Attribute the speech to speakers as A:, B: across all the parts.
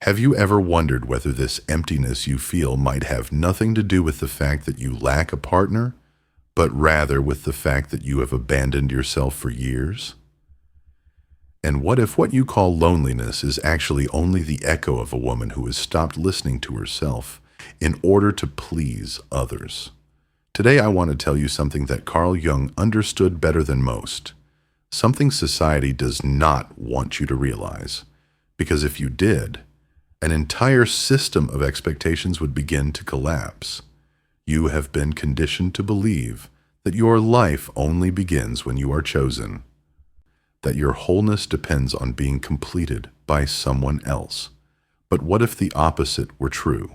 A: Have you ever wondered whether this emptiness you feel might have nothing to do with the fact that you lack a partner, but rather with the fact that you have abandoned yourself for years? And what if what you call loneliness is actually only the echo of a woman who has stopped listening to herself in order to please others? Today I want to tell you something that Carl Jung understood better than most. Something society does not want you to realize. Because if you did, an entire system of expectations would begin to collapse. You have been conditioned to believe that your life only begins when you are chosen, that your wholeness depends on being completed by someone else. But what if the opposite were true?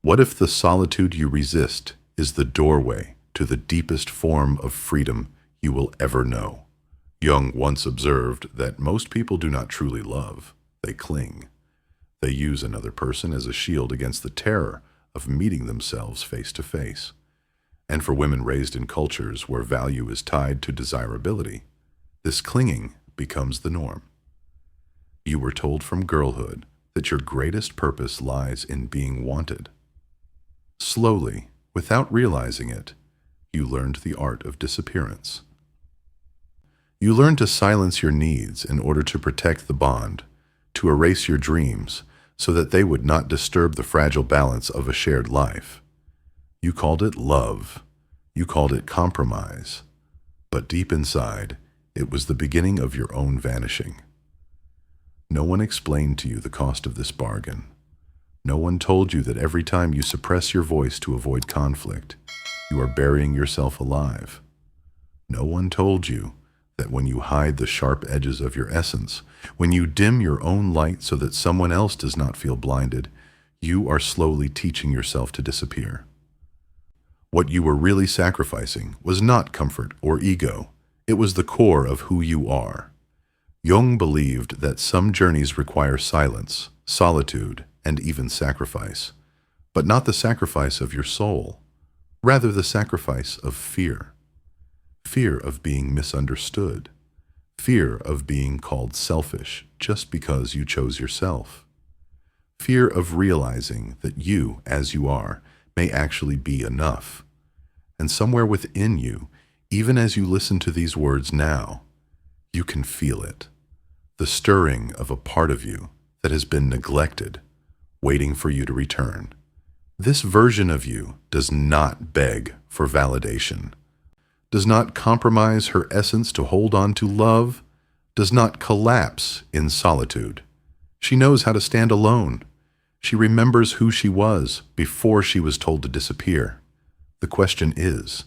A: What if the solitude you resist is the doorway to the deepest form of freedom you will ever know? Jung once observed that most people do not truly love, they cling. They use another person as a shield against the terror of meeting themselves face to face. And for women raised in cultures where value is tied to desirability, this clinging becomes the norm. You were told from girlhood that your greatest purpose lies in being wanted. Slowly, without realizing it, you learned the art of disappearance. You learned to silence your needs in order to protect the bond, to erase your dreams so that they would not disturb the fragile balance of a shared life. You called it love. You called it compromise. But deep inside, it was the beginning of your own vanishing. No one explained to you the cost of this bargain. No one told you that every time you suppress your voice to avoid conflict, you are burying yourself alive. No one told you that when you hide the sharp edges of your essence, when you dim your own light so that someone else does not feel blinded, you are slowly teaching yourself to disappear. What you were really sacrificing was not comfort or ego. It was the core of who you are. Jung believed that some journeys require silence, solitude, and even sacrifice, but not the sacrifice of your soul, rather the sacrifice of fear. Fear of being misunderstood. Fear of being called selfish just because you chose yourself. Fear of realizing that you, as you are, may actually be enough. And somewhere within you, even as you listen to these words now, you can feel it. The stirring of a part of you that has been neglected, waiting for you to return. This version of you does not beg for validation, does not compromise her essence to hold on to love, does not collapse in solitude. She knows how to stand alone. She remembers who she was before she was told to disappear. The question is,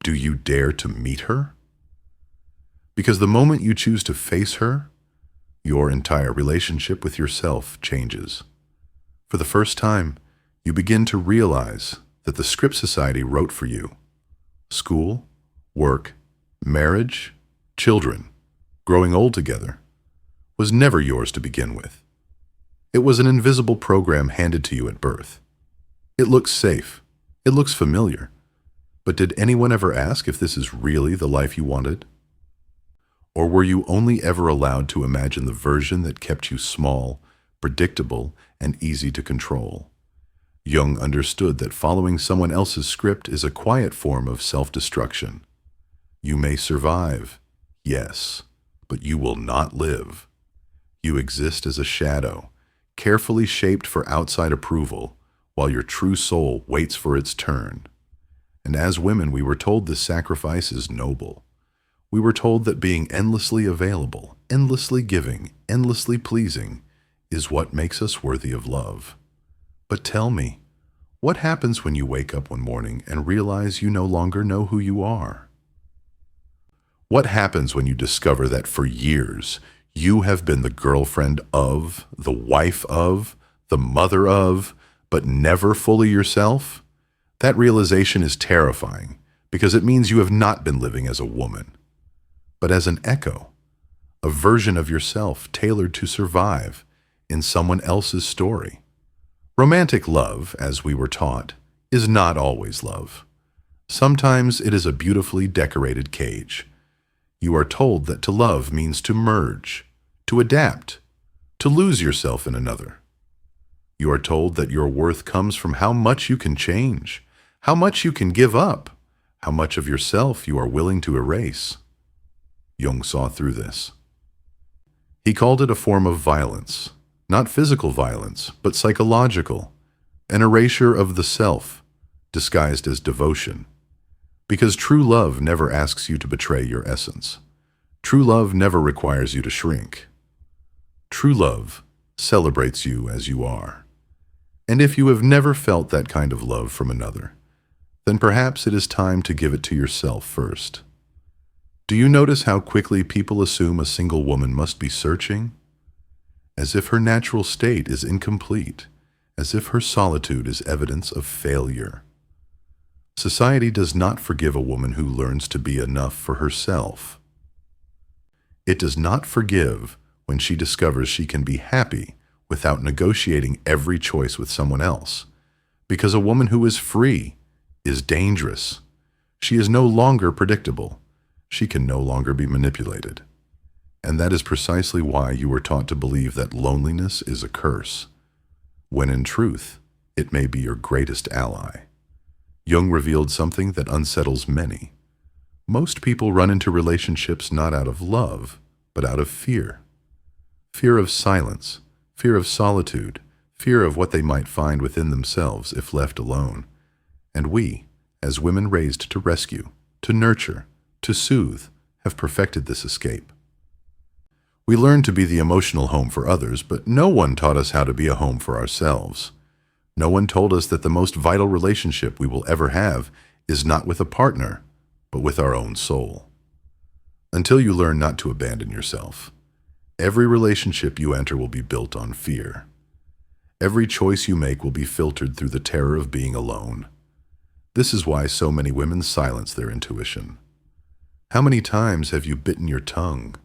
A: do you dare to meet her? Because the moment you choose to face her, your entire relationship with yourself changes. For the first time, you begin to realize that the script society wrote for you, school, work, marriage, children, growing old together, was never yours to begin with. It was an invisible program handed to you at birth. It looks safe. It looks familiar. But did anyone ever ask if this is really the life you wanted? Or were you only ever allowed to imagine the version that kept you small, predictable, and easy to control? Jung understood that following someone else's script is a quiet form of self-destruction. You may survive, yes, but you will not live. You exist as a shadow, carefully shaped for outside approval, while your true soul waits for its turn. And as women, we were told this sacrifice is noble. We were told that being endlessly available, endlessly giving, endlessly pleasing is what makes us worthy of love. But tell me, what happens when you wake up one morning and realize you no longer know who you are? What happens when you discover that for years you have been the girlfriend of, the wife of, the mother of, but never fully yourself? That realization is terrifying because it means you have not been living as a woman, but as an echo, a version of yourself tailored to survive in someone else's story. Romantic love, as we were taught, is not always love. Sometimes it is a beautifully decorated cage. You are told that to love means to merge, to adapt, to lose yourself in another. You are told that your worth comes from how much you can change, how much you can give up, how much of yourself you are willing to erase. Jung saw through this. He called it a form of violence, not physical violence, but psychological, an erasure of the self, disguised as devotion. Because true love never asks you to betray your essence. True love never requires you to shrink. True love celebrates you as you are. And if you have never felt that kind of love from another, then perhaps it is time to give it to yourself first. Do you notice how quickly people assume a single woman must be searching? As if her natural state is incomplete, as if her solitude is evidence of failure. Society does not forgive a woman who learns to be enough for herself. It does not forgive when she discovers she can be happy without negotiating every choice with someone else, because a woman who is free is dangerous. She is no longer predictable. She can no longer be manipulated. And that is precisely why you were taught to believe that loneliness is a curse, when in truth, it may be your greatest ally. Jung revealed something that unsettles many. Most people run into relationships not out of love, but out of fear. Fear of silence, fear of solitude, fear of what they might find within themselves if left alone. And we, as women raised to rescue, to nurture, to soothe, have perfected this escape. We learned to be the emotional home for others, but no one taught us how to be a home for ourselves. No one told us that the most vital relationship we will ever have is not with a partner, but with our own soul. Until you learn not to abandon yourself, every relationship you enter will be built on fear. Every choice you make will be filtered through the terror of being alone. This is why so many women silence their intuition. How many times have you bitten your tongue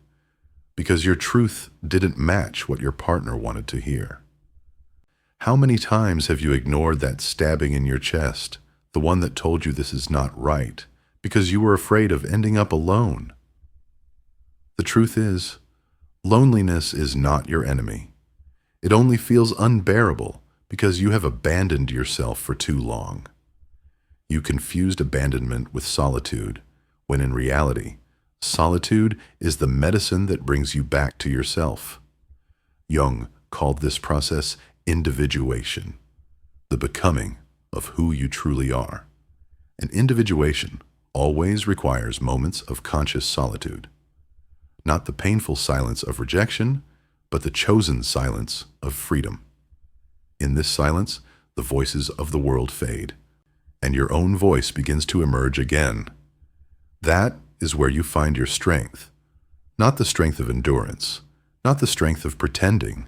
A: because your truth didn't match what your partner wanted to hear? How many times have you ignored that stabbing in your chest, the one that told you this is not right, because you were afraid of ending up alone? The truth is, loneliness is not your enemy. It only feels unbearable because you have abandoned yourself for too long. You confused abandonment with solitude, when in reality, solitude is the medicine that brings you back to yourself. Jung called this process individuation, the becoming of who you truly are. And individuation always requires moments of conscious solitude. Not the painful silence of rejection, but the chosen silence of freedom. In this silence, the voices of the world fade, and your own voice begins to emerge again. That is where you find your strength, not the strength of endurance, not the strength of pretending,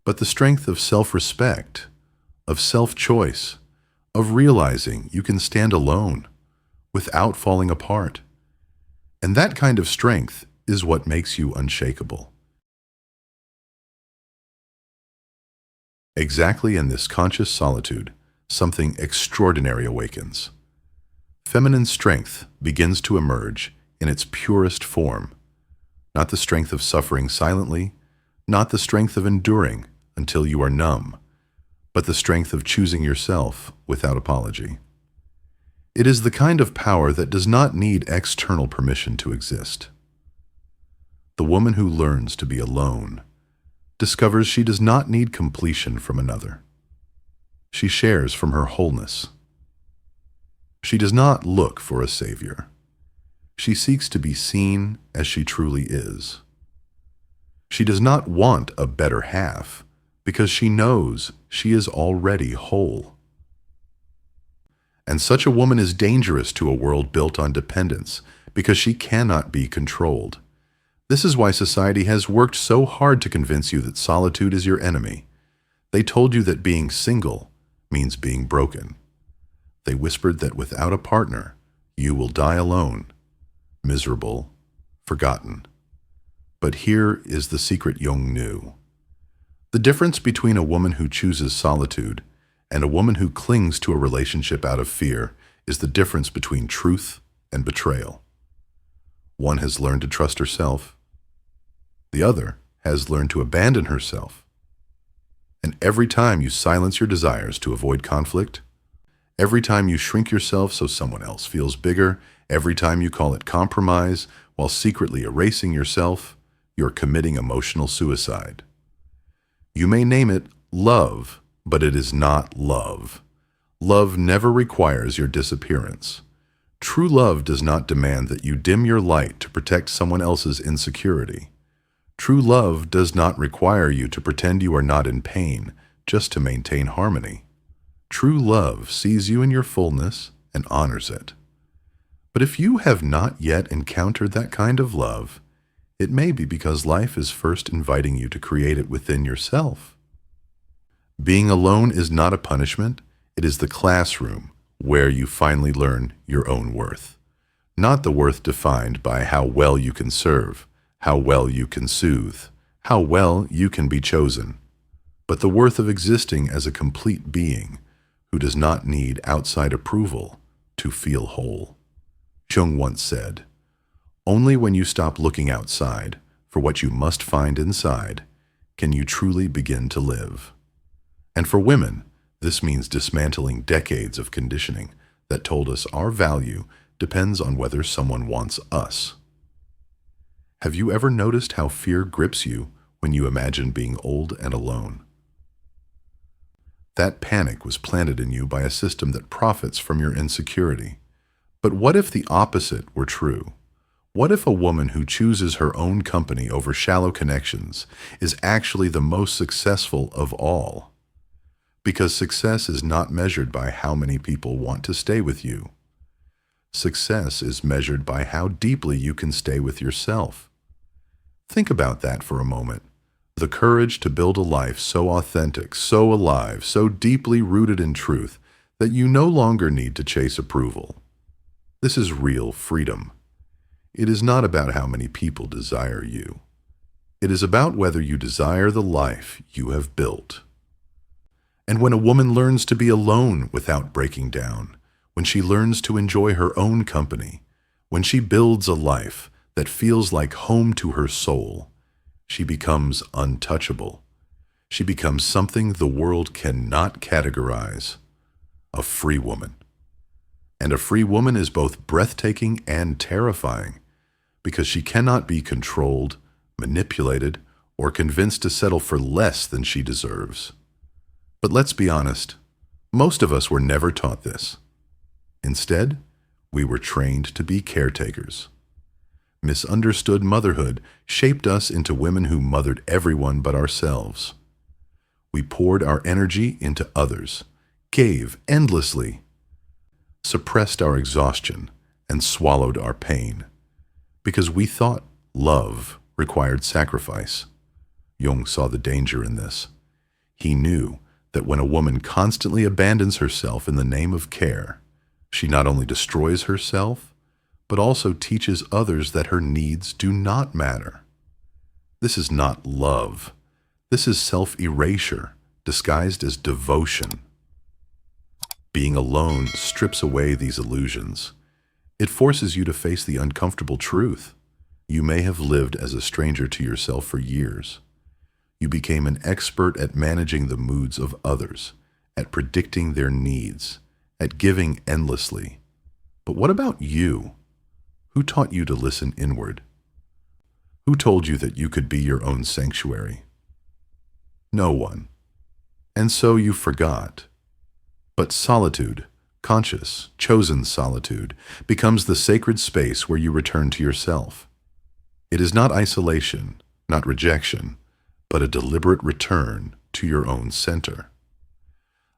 A: but the strength of self-respect, of self-choice, of realizing you can stand alone without falling apart. And that kind of strength is what makes you unshakable. Exactly in this conscious solitude, something extraordinary awakens. Feminine strength begins to emerge in its purest form, not the strength of suffering silently, not the strength of enduring until you are numb, but the strength of choosing yourself without apology. It is the kind of power that does not need external permission to exist. The woman who learns to be alone discovers she does not need completion from another. She shares from her wholeness. She does not look for a savior. She seeks to be seen as she truly is. She does not want a better half because she knows she is already whole. And such a woman is dangerous to a world built on dependence because she cannot be controlled. This is why society has worked so hard to convince you that solitude is your enemy. They told you that being single means being broken. They whispered that without a partner, you will die alone, miserable, forgotten. But here is the secret Jung knew. The difference between a woman who chooses solitude and a woman who clings to a relationship out of fear is the difference between truth and betrayal. One has learned to trust herself. The other has learned to abandon herself. And every time you silence your desires to avoid conflict, every time you shrink yourself so someone else feels bigger, every time you call it compromise while secretly erasing yourself, you're committing emotional suicide. You may name it love, but it is not love. Love never requires your disappearance. True love does not demand that you dim your light to protect someone else's insecurity. True love does not require you to pretend you are not in pain just to maintain harmony. True love sees you in your fullness and honors it. But if you have not yet encountered that kind of love, it may be because life is first inviting you to create it within yourself. Being alone is not a punishment, it is the classroom where you finally learn your own worth. Not the worth defined by how well you can serve, how well you can soothe, how well you can be chosen, but the worth of existing as a complete being who does not need outside approval to feel whole. Jung once said, "Only when you stop looking outside for what you must find inside can you truly begin to live." And for women, this means dismantling decades of conditioning that told us our value depends on whether someone wants us. Have you ever noticed how fear grips you when you imagine being old and alone? That panic was planted in you by a system that profits from your insecurity. But what if the opposite were true? What if a woman who chooses her own company over shallow connections is actually the most successful of all? Because success is not measured by how many people want to stay with you. Success is measured by how deeply you can stay with yourself. Think about that for a moment. The courage to build a life so authentic, so alive, so deeply rooted in truth that you no longer need to chase approval. This is real freedom. It is not about how many people desire you. It is about whether you desire the life you have built. And when a woman learns to be alone without breaking down, when she learns to enjoy her own company, when she builds a life that feels like home to her soul, she becomes untouchable. She becomes something the world cannot categorize, a free woman. And a free woman is both breathtaking and terrifying because she cannot be controlled, manipulated, or convinced to settle for less than she deserves. But let's be honest, most of us were never taught this. Instead, we were trained to be caretakers. Misunderstood motherhood shaped us into women who mothered everyone but ourselves. We poured our energy into others, gave endlessly, suppressed our exhaustion, and swallowed our pain, because we thought love required sacrifice. Jung saw the danger in this. He knew that when a woman constantly abandons herself in the name of care, she not only destroys herself, but also teaches others that her needs do not matter. This is not love. This is self-erasure, disguised as devotion. Being alone strips away these illusions. It forces you to face the uncomfortable truth. You may have lived as a stranger to yourself for years. You became an expert at managing the moods of others, at predicting their needs, at giving endlessly. But what about you? Who taught you to listen inward? Who told you that you could be your own sanctuary? No one. And so you forgot. But solitude, conscious, chosen solitude, becomes the sacred space where you return to yourself. It is not isolation, not rejection, but a deliberate return to your own center.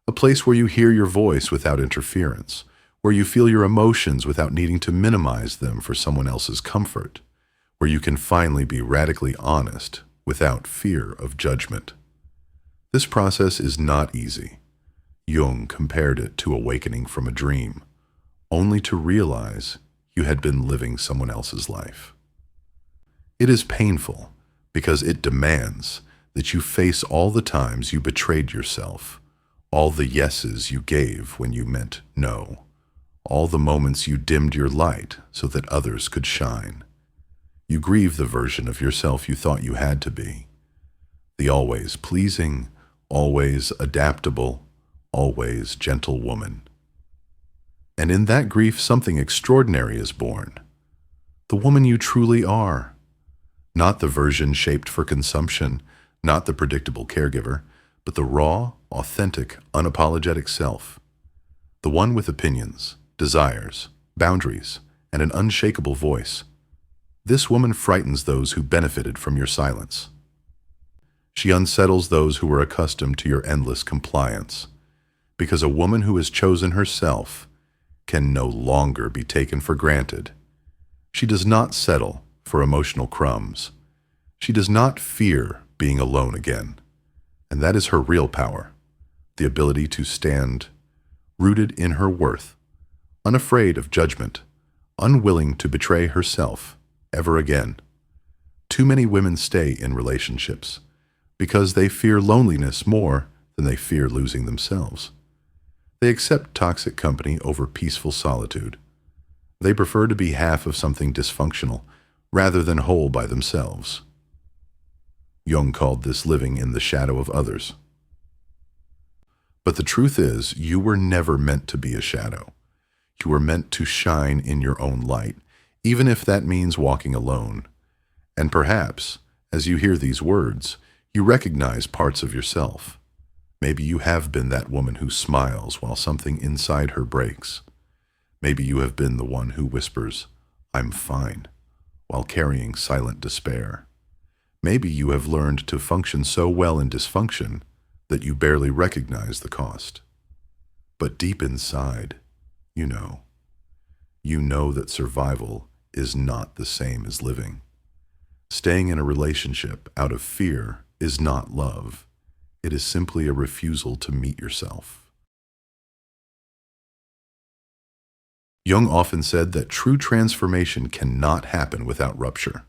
A: A place where you hear your voice without interference, where you feel your emotions without needing to minimize them for someone else's comfort, where you can finally be radically honest without fear of judgment. This process is not easy. Jung compared it to awakening from a dream, only to realize you had been living someone else's life. It is painful because it demands that you face all the times you betrayed yourself, all the yeses you gave when you meant no, all the moments you dimmed your light so that others could shine. You grieve the version of yourself you thought you had to be, the always pleasing, always adaptable, always gentle woman. And in that grief, something extraordinary is born. The woman you truly are. Not the version shaped for consumption, not the predictable caregiver, but the raw, authentic, unapologetic self. The one with opinions, desires, boundaries, and an unshakable voice. This woman frightens those who benefited from your silence. She unsettles those who were accustomed to your endless compliance, because a woman who has chosen herself can no longer be taken for granted. She does not settle for emotional crumbs. She does not fear being alone again. And that is her real power, the ability to stand rooted in her worth, unafraid of judgment, unwilling to betray herself ever again. Too many women stay in relationships because they fear loneliness more than they fear losing themselves. They accept toxic company over peaceful solitude. They prefer to be half of something dysfunctional rather than whole by themselves. Jung called this living in the shadow of others. But the truth is, you were never meant to be a shadow. You were meant to shine in your own light, even if that means walking alone. And perhaps, as you hear these words, you recognize parts of yourself. Maybe you have been that woman who smiles while something inside her breaks. Maybe you have been the one who whispers, "I'm fine," while carrying silent despair. Maybe you have learned to function so well in dysfunction that you barely recognize the cost. But deep inside, you know. You know that survival is not the same as living. Staying in a relationship out of fear is not love. It is simply a refusal to meet yourself. Jung often said that true transformation cannot happen without rupture.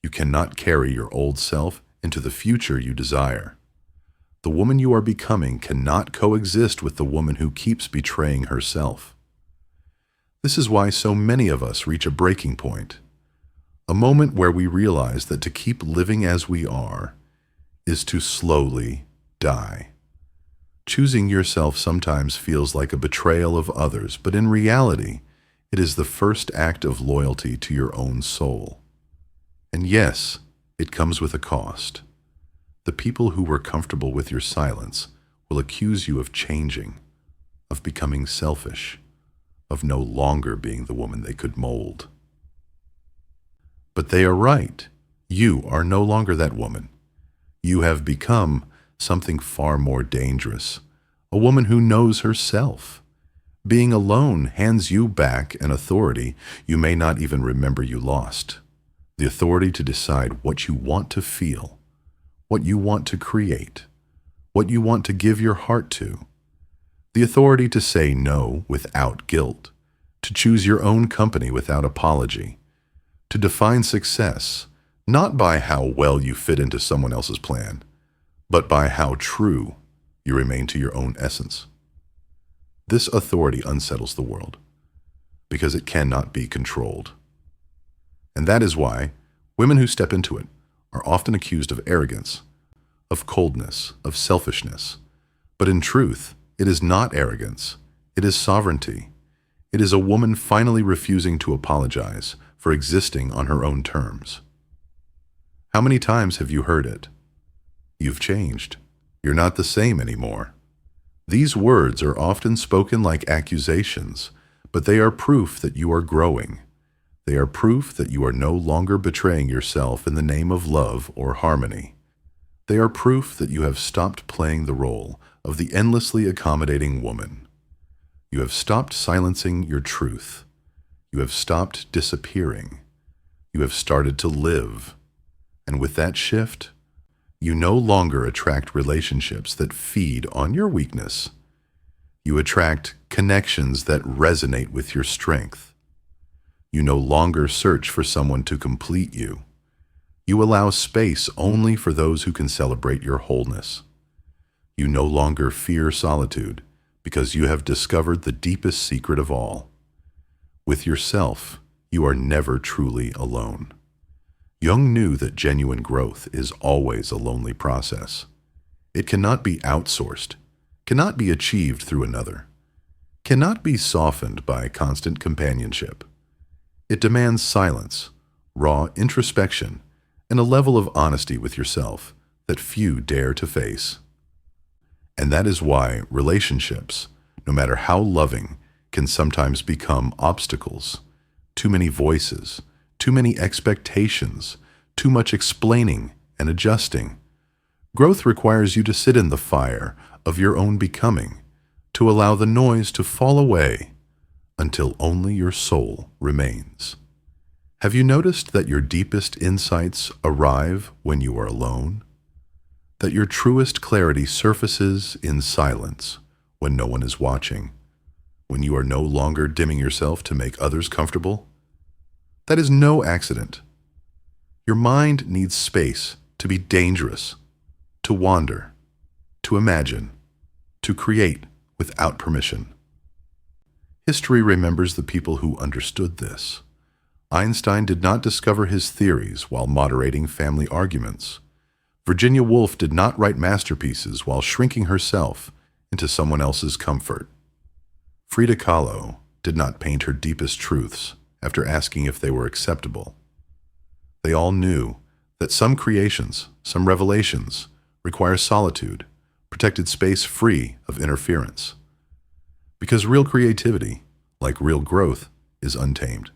A: You cannot carry your old self into the future you desire. The woman you are becoming cannot coexist with the woman who keeps betraying herself. This is why so many of us reach a breaking point, a moment where we realize that to keep living as we are is to slowly die. Choosing yourself sometimes feels like a betrayal of others, but in reality, it is the first act of loyalty to your own soul. And yes, it comes with a cost. The people who were comfortable with your silence will accuse you of changing, of becoming selfish, of no longer being the woman they could mold. But they are right. You are no longer that woman. You have become something far more dangerous, a woman who knows herself. Being alone hands you back an authority you may not even remember you lost. The authority to decide what you want to feel, what you want to create, what you want to give your heart to. The authority to say no without guilt, to choose your own company without apology, to define success not by how well you fit into someone else's plan, but by how true you remain to your own essence. This authority unsettles the world because it cannot be controlled. And that is why women who step into it are often accused of arrogance, of coldness, of selfishness. But in truth, it is not arrogance. It is sovereignty. It is a woman finally refusing to apologize for existing on her own terms. How many times have you heard it? You've changed. You're not the same anymore. These words are often spoken like accusations, but they are proof that you are growing. They are proof that you are no longer betraying yourself in the name of love or harmony. They are proof that you have stopped playing the role of the endlessly accommodating woman. You have stopped silencing your truth. You have stopped disappearing. You have started to live. And with that shift, you no longer attract relationships that feed on your weakness. You attract connections that resonate with your strength. You no longer search for someone to complete you. You allow space only for those who can celebrate your wholeness. You no longer fear solitude because you have discovered the deepest secret of all. With yourself, you are never truly alone. Jung knew that genuine growth is always a lonely process. It cannot be outsourced, cannot be achieved through another, cannot be softened by constant companionship. It demands silence, raw introspection, and a level of honesty with yourself that few dare to face. And that is why relationships, no matter how loving, can sometimes become obstacles. Too many voices, too many expectations, too much explaining and adjusting. Growth requires you to sit in the fire of your own becoming, to allow the noise to fall away until only your soul remains. Have you noticed that your deepest insights arrive when you are alone? That your truest clarity surfaces in silence when no one is watching, when you are no longer dimming yourself to make others comfortable? That is no accident. Your mind needs space to be dangerous, to wander, to imagine, to create without permission. History remembers the people who understood this. Einstein did not discover his theories while moderating family arguments. Virginia Woolf did not write masterpieces while shrinking herself into someone else's comfort. Frida Kahlo did not paint her deepest truths after asking if they were acceptable. They all knew that some creations, some revelations, require solitude, protected space free of interference. Because real creativity, like real growth, is untamed.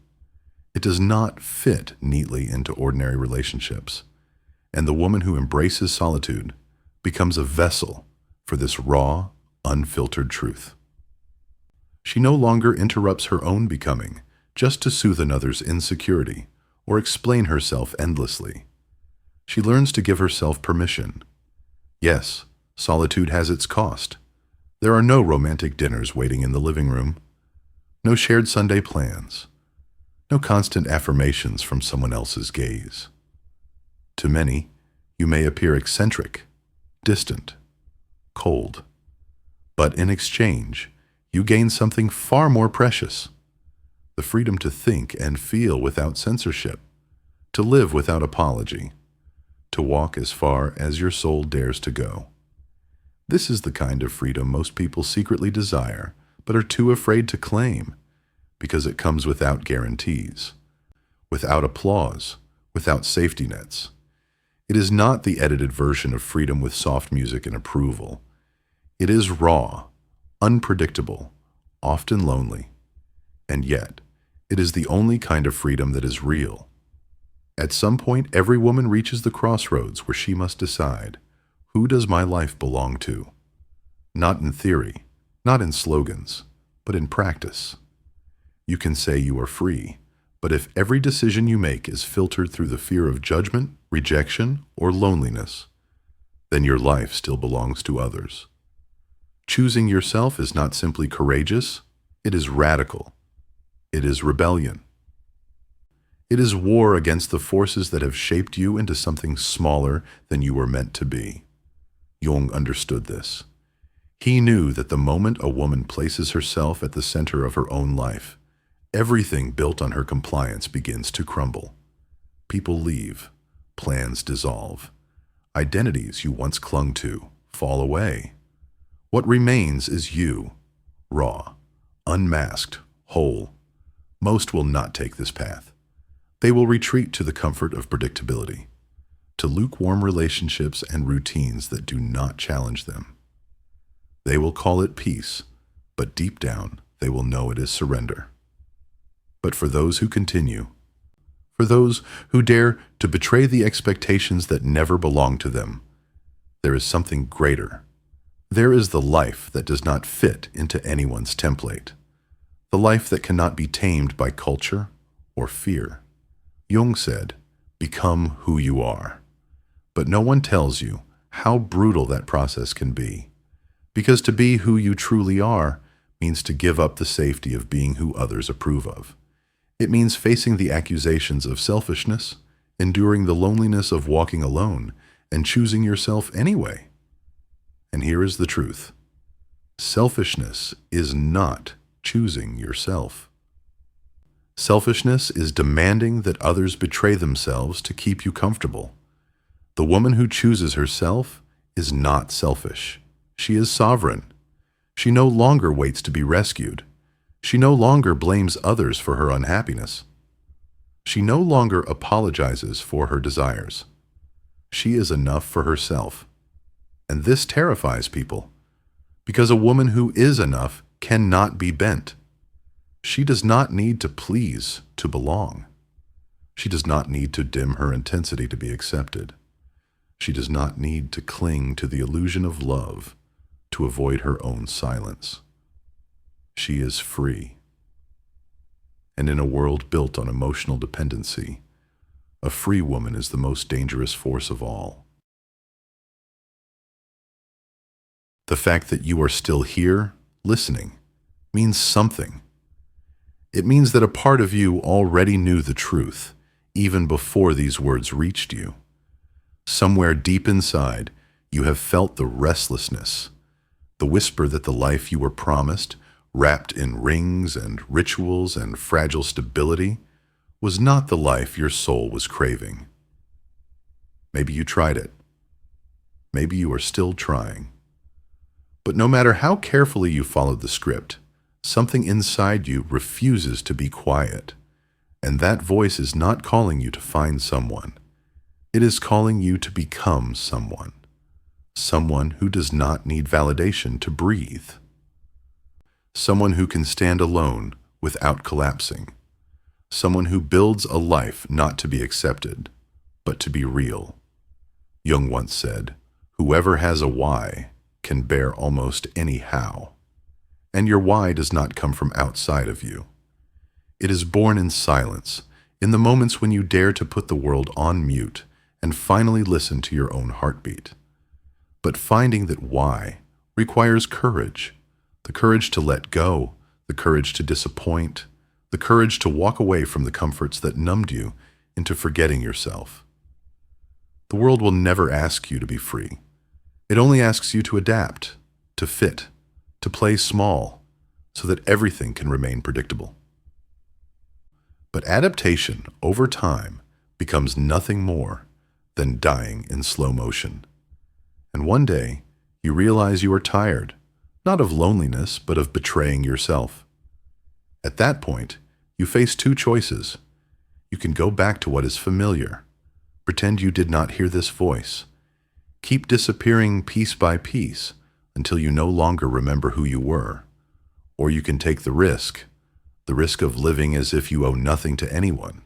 A: It does not fit neatly into ordinary relationships, and the woman who embraces solitude becomes a vessel for this raw, unfiltered truth. She no longer interrupts her own becoming just to soothe another's insecurity or explain herself endlessly. She learns to give herself permission. Yes, solitude has its cost. There are no romantic dinners waiting in the living room, no shared Sunday plans, no constant affirmations from someone else's gaze. To many, you may appear eccentric, distant, cold, but in exchange, you gain something far more precious: the freedom to think and feel without censorship, to live without apology, to walk as far as your soul dares to go. This is the kind of freedom most people secretly desire, but are too afraid to claim, because it comes without guarantees, without applause, without safety nets. It is not the edited version of freedom with soft music and approval. It is raw, unpredictable, often lonely, and yet it is the only kind of freedom that is real. At some point, every woman reaches the crossroads where she must decide, who does my life belong to? Not in theory, not in slogans, but in practice. You can say you are free, but if every decision you make is filtered through the fear of judgment, rejection, or loneliness, then your life still belongs to others. Choosing yourself is not simply courageous, it is radical. It is rebellion. It is war against the forces that have shaped you into something smaller than you were meant to be. Jung understood this. He knew that the moment a woman places herself at the center of her own life, everything built on her compliance begins to crumble. People leave, plans dissolve, identities you once clung to fall away. What remains is you, raw, unmasked, whole. Most will not take this path. They will retreat to the comfort of predictability, to lukewarm relationships and routines that do not challenge them. They will call it peace, but deep down they will know it is surrender. But for those who continue, for those who dare to betray the expectations that never belong to them, there is something greater. There is the life that does not fit into anyone's template, the life that cannot be tamed by culture or fear. Jung said, "Become who you are." But no one tells you how brutal that process can be, because to be who you truly are means to give up the safety of being who others approve of. It means facing the accusations of selfishness, enduring the loneliness of walking alone, and choosing yourself anyway. And here is the truth. Selfishness is not choosing yourself. Selfishness is demanding that others betray themselves to keep you comfortable. The woman who chooses herself is not selfish. She is sovereign. She no longer waits to be rescued. She no longer blames others for her unhappiness. She no longer apologizes for her desires. She is enough for herself. And this terrifies people, because a woman who is enough cannot be bent. She does not need to please to belong. She does not need to dim her intensity to be accepted. She does not need to cling to the illusion of love to avoid her own silence. She is free. And in a world built on emotional dependency, a free woman is the most dangerous force of all. The fact that you are still here, listening, means something. It means that a part of you already knew the truth, even before these words reached you. Somewhere deep inside, you have felt the restlessness, the whisper that the life you were promised, wrapped in rings and rituals and fragile stability, was not the life your soul was craving. Maybe you tried it. Maybe you are still trying. But no matter how carefully you followed the script, something inside you refuses to be quiet. And that voice is not calling you to find someone. It is calling you to become someone. Someone who does not need validation to breathe. Someone who can stand alone without collapsing. Someone who builds a life not to be accepted, but to be real. Jung once said, "Whoever has a why can bear almost any how." And your why does not come from outside of you. It is born in silence, in the moments when you dare to put the world on mute and finally listen to your own heartbeat. But finding that why requires courage, the courage to let go, the courage to disappoint, the courage to walk away from the comforts that numbed you into forgetting yourself. The world will never ask you to be free. It only asks you to adapt, to fit, to play small, so that everything can remain predictable. But adaptation, over time, becomes nothing more than dying in slow motion. And one day, you realize you are tired, not of loneliness, but of betraying yourself. At that point, you face two choices. You can go back to what is familiar, pretend you did not hear this voice, keep disappearing piece by piece until you no longer remember who you were. Or you can take the risk of living as if you owe nothing to anyone,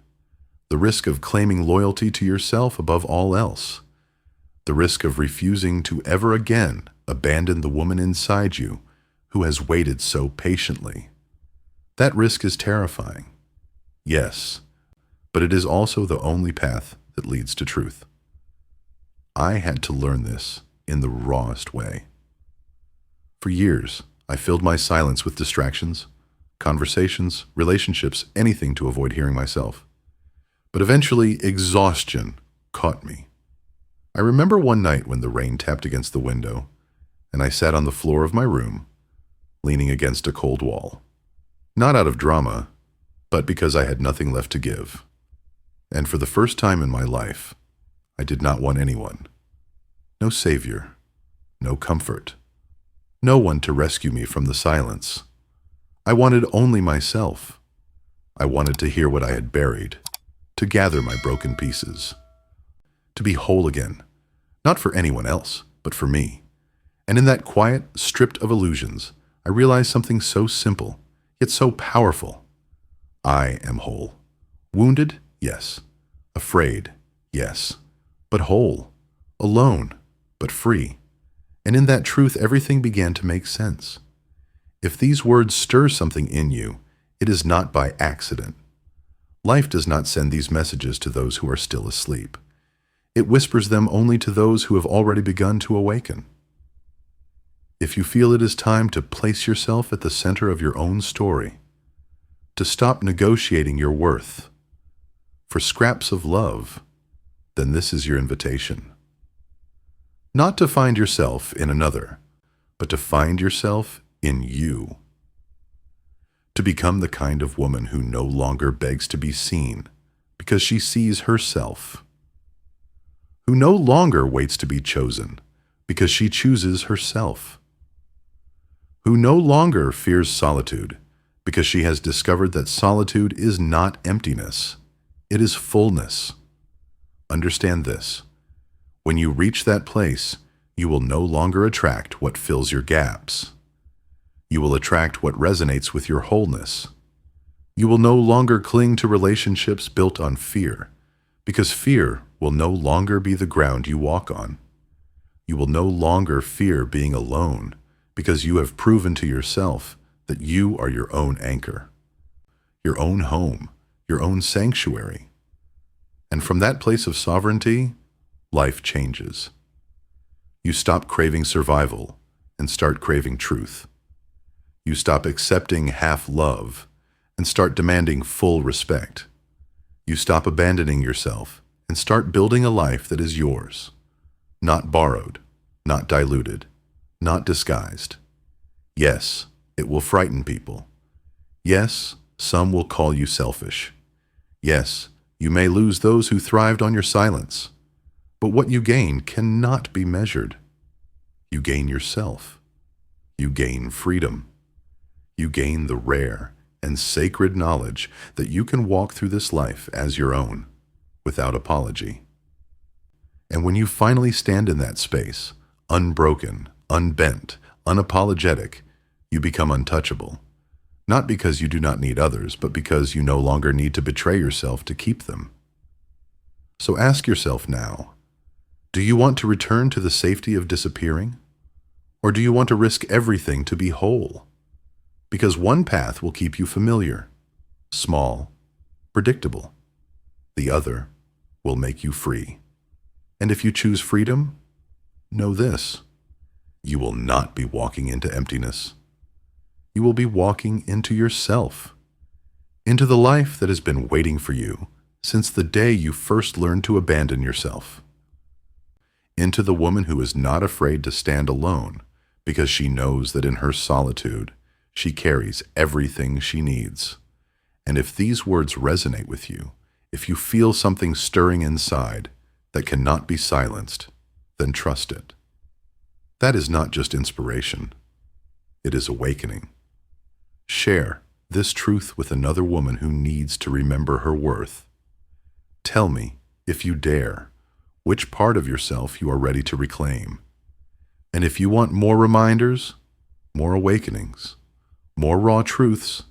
A: the risk of claiming loyalty to yourself above all else, the risk of refusing to ever again abandon the woman inside you who has waited so patiently. That risk is terrifying. Yes, but it is also the only path that leads to truth. I had to learn this in the rawest way. For years, I filled my silence with distractions, conversations, relationships, anything to avoid hearing myself. But eventually, exhaustion caught me. I remember one night when the rain tapped against the window, and I sat on the floor of my room, leaning against a cold wall. Not out of drama, but because I had nothing left to give. And for the first time in my life, I did not want anyone. No savior, no comfort, no one to rescue me from the silence. I wanted only myself. I wanted to hear what I had buried, to gather my broken pieces, to be whole again, not for anyone else, but for me. And in that quiet, stripped of illusions, I realized something so simple, yet so powerful. I am whole. Wounded? Yes. Afraid? Yes. But whole. Alone, but free. And in that truth, everything began to make sense. If these words stir something in you, it is not by accident. Life does not send these messages to those who are still asleep. It whispers them only to those who have already begun to awaken. If you feel it is time to place yourself at the center of your own story, to stop negotiating your worth for scraps of love, then this is your invitation. Not to find yourself in another, but to find yourself in you. To become the kind of woman who no longer begs to be seen because she sees herself. Who no longer waits to be chosen because she chooses herself. Who no longer fears solitude because she has discovered that solitude is not emptiness, it is fullness. Understand this. When you reach that place, you will no longer attract what fills your gaps. You will attract what resonates with your wholeness. You will no longer cling to relationships built on fear, because fear will no longer be the ground you walk on. You will no longer fear being alone, because you have proven to yourself that you are your own anchor, your own home, your own sanctuary. And from that place of sovereignty, life changes. You stop craving survival and start craving truth. You stop accepting half love and start demanding full respect. You stop abandoning yourself and start building a life that is yours, not borrowed, not diluted, not disguised. Yes, it will frighten people. Yes, some will call you selfish. Yes, you may lose those who thrived on your silence. But what you gain cannot be measured. You gain yourself. You gain freedom. You gain the rare and sacred knowledge that you can walk through this life as your own, without apology. And when you finally stand in that space, unbroken, unbent, unapologetic, you become untouchable. Not because you do not need others, but because you no longer need to betray yourself to keep them. So ask yourself now, do you want to return to the safety of disappearing? Or do you want to risk everything to be whole? Because one path will keep you familiar, small, predictable. The other will make you free. And if you choose freedom, know this: you will not be walking into emptiness. You will be walking into yourself, into the life that has been waiting for you since the day you first learned to abandon yourself, into the woman who is not afraid to stand alone because she knows that in her solitude, she carries everything she needs. And if these words resonate with you, if you feel something stirring inside that cannot be silenced, then trust it. That is not just inspiration. It is awakening. Share this truth with another woman who needs to remember her worth. Tell me, if you dare, which part of yourself you are ready to reclaim. And if you want more reminders, more awakenings, more raw truths,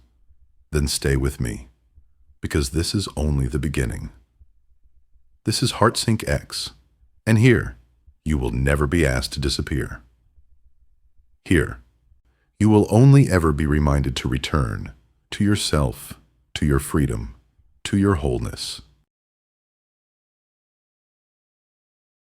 A: then stay with me, because this is only the beginning. This is Heartsync X, and here, you will never be asked to disappear. Here, you will only ever be reminded to return to yourself, to your freedom, to your wholeness.